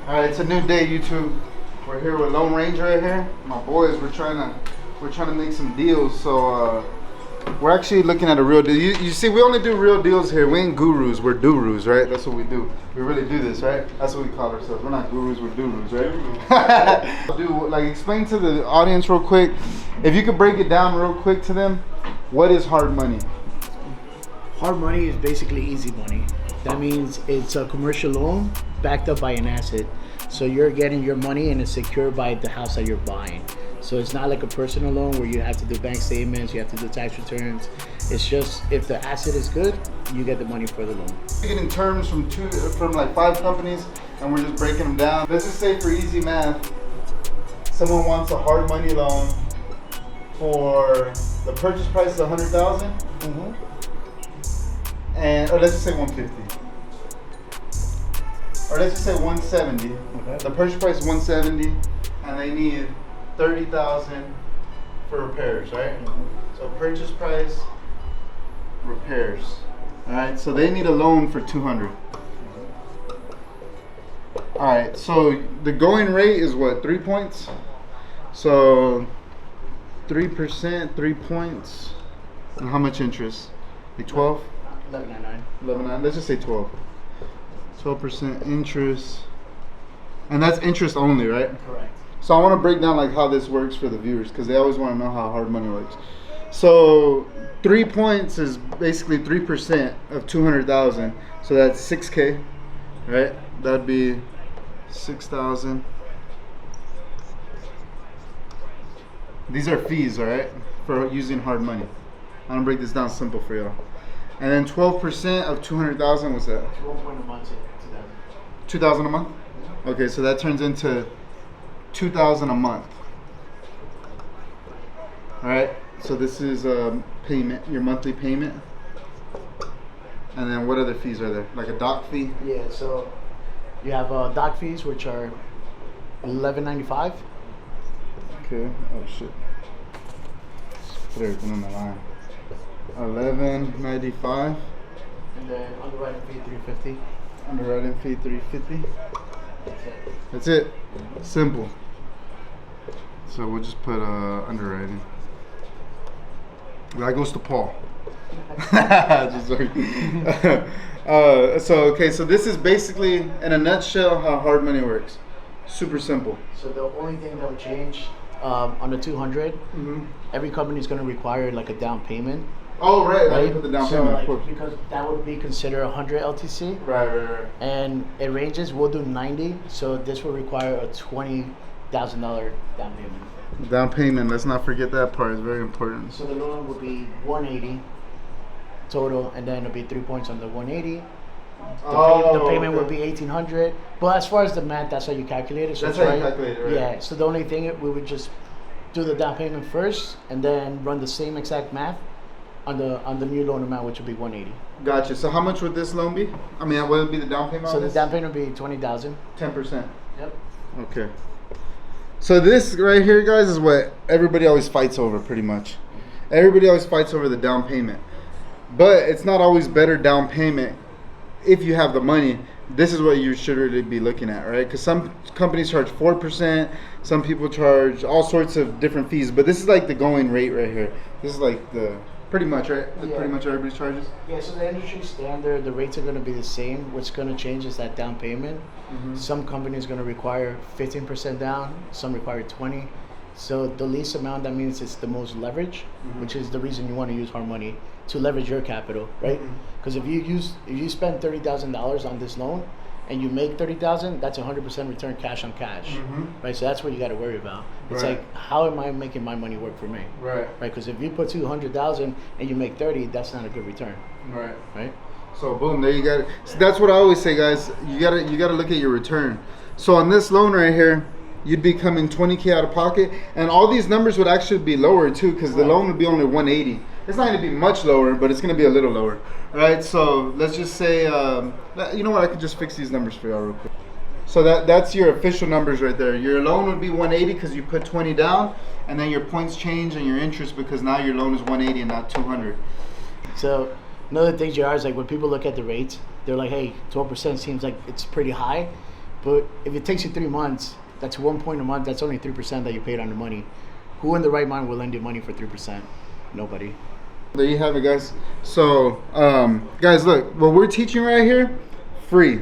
Alright, it's a new day, YouTube. We're here with Lone Ranger right here. My boys, we're trying to make some deals. So we're actually looking at a real deal. You see, we only do real deals here. We ain't gurus, we're durus, right? That's what we do. We really do this, right? That's what we call ourselves. We're not gurus, we're durus, right? Dude, like, explain to the audience real quick. If you could break it down real quick to them, what is hard money? Hard money is basically easy money. That means it's a commercial loan backed up by an asset. So you're getting your money and it's secured by the house that you're buying. So it's not like a personal loan where you have to do bank statements, you have to do tax returns. It's just if the asset is good, you get the money for the loan. We're getting terms from like 5 companies, and we're just breaking them down. Let's just say, for easy math, someone wants a hard money loan for the purchase price of $100,000. And, or let's just say 150. Or let's just say 170. Okay. The purchase price is 170, and they need 30,000 for repairs, right? So purchase price, repairs. All right. So they need a loan for 200. All right. So the going rate is what, 3 points? So 3%, 3 points, and how much interest? Like 12. 11.99. 11.9. Let's just say 12. 12% interest, and that's interest only, right? Correct. So I want to break down like how this works for the viewers, because they always want to know how hard money works. So 3 points is basically 3% of 200,000. So that's 6K, right? That'd be 6,000. These are fees, all right, for using hard money. I'm gonna break this down simple for y'all. And then 12% of 200,000, what's that? 1 point a month, 2,000. 2,000 a month? Okay, so that turns into 2,000 a month. All right, so this is payment, your monthly payment. And then what other fees are there? Like a doc fee? Yeah, so you have doc fees, which are $11.95. Okay, oh shit. Let's put everything on the line. $11.95. And then underwriting fee $3.50. Underwriting fee $3.50. That's it. That's it. Simple. So we'll just put underwriting. That goes to Paul. Just so okay, so this is basically in a nutshell how hard money works. Super simple. So the only thing that would change on the 200, every company is going to require like a down payment. Oh right, right. Put the down payment, like, of course. because that would be considered 100 LTC. Right. And it ranges. We'll do 90, so this will require a $20,000 down payment. Down payment. Let's not forget that part. It's very important. So the loan would be 180 total, and then it'll be 3 points on the 180. The payment would be 1,800. But as far as the math, that's how you calculate it. So that's how you calculate it, right? Yeah. So the only thing we would just do the down payment first, and then run the same exact math on the new loan amount, which would be 180. Gotcha. So how much would this loan be? I mean, what would be the down payment? So on the this? down payment would be 20,000. 10%. Yep. Okay. So this right here, guys, is what everybody always fights over, pretty much. Everybody always fights over the down payment. But it's not always better down payment if you have the money. This is what you should really be looking at, right? Because some companies charge 4%, some people charge all sorts of different fees. But this is like the going rate right here. This is like the pretty much, right? Yeah. Pretty much everybody charges. Yeah, so the industry standard, the rates are going to be the same. What's going to change is that down payment. Some companies are going to require 15% down, some require 20. So the least amount, that means it's the most leverage, which is the reason you want to use hard money to leverage your capital, right? Because if you spend $30,000 on this loan and you make 30,000, that's 100% return cash on cash, right? So that's what you got to worry about. It's Right. like, how am I making my money work for me? Right. Right? Because if you put 200,000 and you make 30, that's not a good return, Right. right? So boom, there you got it. So that's what I always say, guys. You gotta look at your return. So on this loan right here, you'd be coming 20K out of pocket, and all these numbers would actually be lower too, because the loan would be only 180. It's not going to be much lower, but it's going to be a little lower. All right, so let's just say, you know what? I could just fix these numbers for y'all real quick. So that's your official numbers right there. Your loan would be 180 because you put 20 down, and then your points change and your interest because now your loan is 180 and not 200. So another thing, JR, is like when people look at the rates, they're like, hey, 12% seems like it's pretty high. But if it takes you 3 months, that's 1 point a month. That's only 3% that you paid on the money. Who in the right mind will lend you money for 3%? Nobody. There you have it, guys. So, guys, look, what we're teaching right here, free.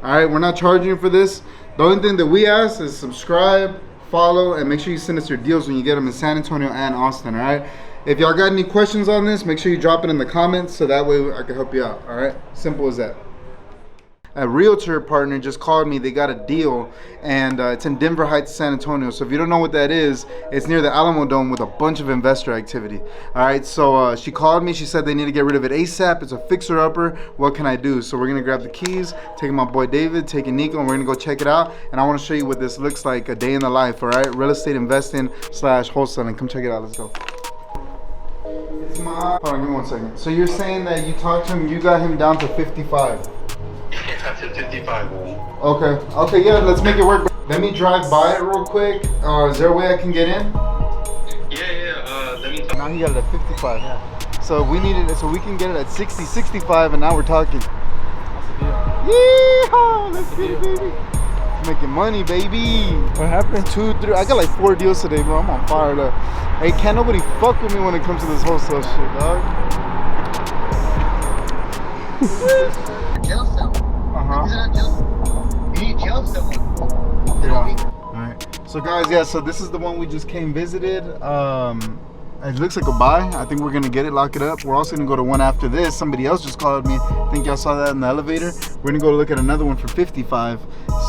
All right, we're not charging you for this. The only thing that we ask is subscribe, follow, and make sure you send us your deals when you get them in San Antonio and Austin. All right. If y'all got any questions on this, make sure you drop it in the comments so that way I can help you out. All right. Simple as that. A realtor partner just called me. They got a deal, and it's in Denver Heights, San Antonio. So if you don't know what that is, it's near the Alamo Dome with a bunch of investor activity. All right, so she called me. She said they need to get rid of it ASAP. It's a fixer-upper. What can I do? So we're gonna grab the keys, taking my boy David, taking Nico, and we're gonna go check it out. And I want to show you what this looks like, a day in the life. All right, real estate investing / wholesaling. Come check it out. Let's go. It's my. Hold on, give me 1 second. So you're saying that you talked to him, you got him down to 55. Yeah, to 55. Okay, yeah, let's make it work. Let me drive by it real quick. Is there a way I can get in? Yeah, let me Now he got it at 55. Yeah. So we needed it, so we can get it at 60, 65, and now we're talking. That's a deal. Yeehaw! Let's get it, baby. Making money, baby. What happened? 2, 3. I got like 4 deals today, bro. I'm on fire though. Hey, can't nobody fuck with me when it comes to this wholesale shit, dog. Jail cell. He's in a jail. You need jail cell. Yeah. Alright. So guys, yeah, so this is the one we just came visited. It looks like a buy. I think we're gonna get it, lock it up. We're also gonna go to one after this. Somebody else just called me. I think y'all saw that in the elevator. We're gonna go look at another one for 55.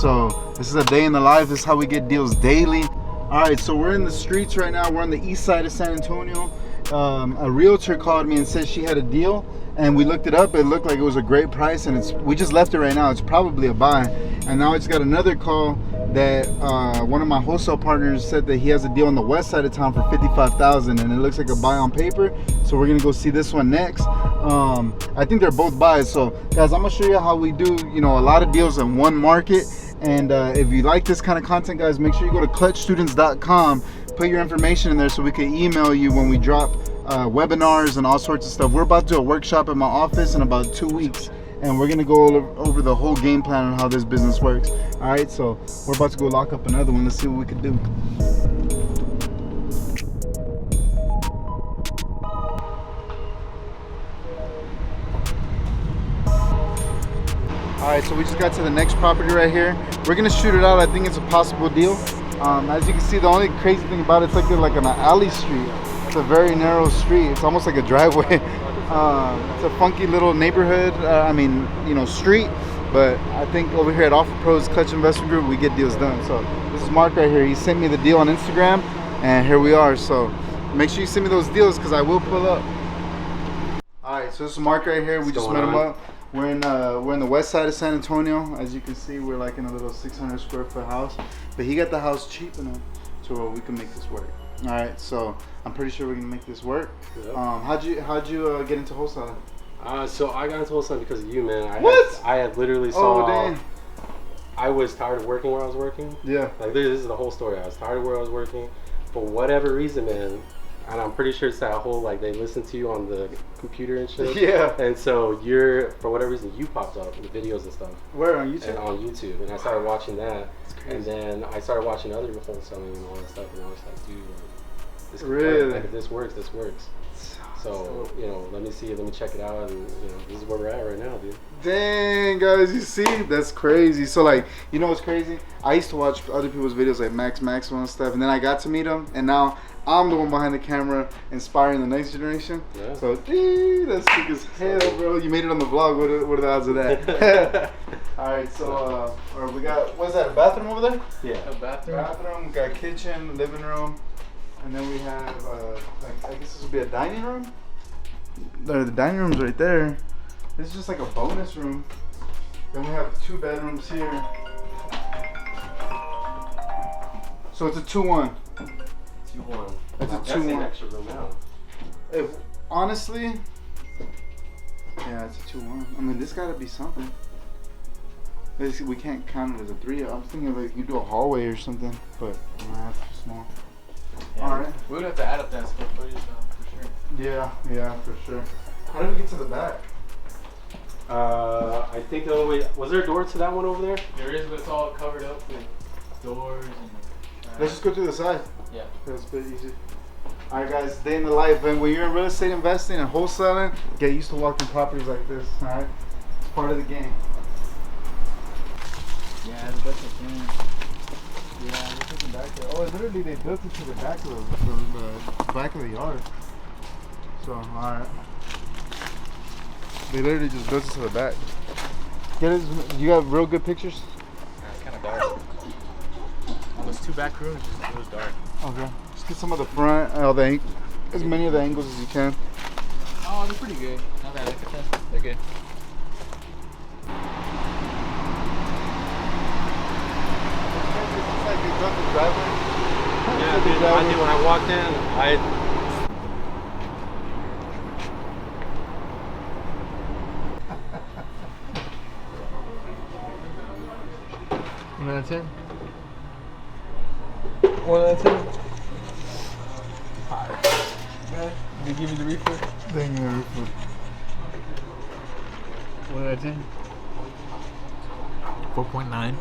So this is a day in the life. This is how we get deals daily. Alright, so we're in the streets right now. We're on the east side of San Antonio. A realtor called me and said she had a deal, and we looked it up. It looked like it was a great price, and we just left it right now. It's probably a buy. And now I just got another call that one of my wholesale partners said that he has a deal on the west side of town for 55,000, and it looks like a buy on paper. So we're gonna go see this one next. I think they're both buys. So guys, I'm gonna show you how we do, you know, a lot of deals in one market. And if you like this kind of content, guys, make sure you go to clutchstudents.com, put your information in there so we can email you when we drop webinars and all sorts of stuff. We're about to do a workshop at my office in about 2 weeks, and we're gonna go over the whole game plan on how this business works. All right, so we're about to go lock up another one. Let's see what we can do. All right, so we just got to the next property right here. We're gonna shoot it out. I think it's a possible deal. As you can see, the only crazy thing about it, it's like they're like on an alley street. It's a very narrow street. It's almost like a driveway. It's a funky little neighborhood. I mean, you know, street. But I think over here at Offer Pros Clutch Investment Group, we get deals done. So this is Mark right here. He sent me the deal on Instagram, and here we are. So make sure you send me those deals because I will pull up. All right, so this is Mark right here. We just met him up. We're in the west side of San Antonio. As you can see, we're like in a little 600 square foot house. But he got the house cheap enough to where we can make this work. All right, so I'm pretty sure we can make this work. Yep. How'd you get into wholesaling? So I got into wholesaling because of you, man. I had literally Oh, saw. dang. I was tired of working where I was working. Yeah. Like this is the whole story. I was tired of where I was working, for whatever reason, man. And I'm pretty sure it's that whole like they listen to you on the computer and shit. Yeah. And so for whatever reason you popped up with videos and stuff. Where on YouTube? And on YouTube, and I started watching that, and then I started watching other wholesaling and all that stuff, and I was like, dude, this could Really? work. Like if this works, this works. So you know, let me check it out, and you know, this is where we're at right now, dude. Dang, guys, you see, that's crazy. So like, you know what's crazy? I used to watch other people's videos like Max Maxwell and stuff, and then I got to meet him, and now I'm the one behind the camera inspiring the next generation. Yeah. So, gee, that's sick as hell, bro. You made it on the vlog. What are the odds of that? All right, so we got, what's that, a bathroom over there? Yeah. A bathroom. Bathroom, we got kitchen, living room, and then we have, like, I guess this would be a dining room? The dining room's right there. This is just like a bonus room. Then we have 2 bedrooms here. So it's a 2-1. 2-1. It's a That's 2-1. an extra room now. If honestly, yeah, it's a 2-1. I mean, this gotta be something. We can't count it as a 3. I'm thinking like you do a hallway or something, but nah, that's too small. Yeah. All right. We would have to add up that square footage for sure. Yeah, for sure. How do we get to the back? I think the only way, was there a door to that one over there? There is, but it's all covered up with doors and. Let's just go to the side. Yeah. That's a bit easy. All right, guys, day in the life. And when you're in real estate investing and wholesaling, get used to walking properties like this. All right, it's part of the game. Yeah, the best I can. Yeah, look at the back there. Oh, literally, they built it to the back of the back of the yard. So, all right. They literally just built it to the back. Get it? You got real good pictures? It's kind of dark. Well, those 2 back rooms, it was dark. Okay. Just get some of the front, as many of the angles as you can. Oh, they're pretty good. Now that I look at them, they're good. It's like they built the driveway. Yeah, dude, I did when I walked in, One out of 10. 1 out of 10. Okay. They give you the refill. Dang it. 1 out of 10. 4.9.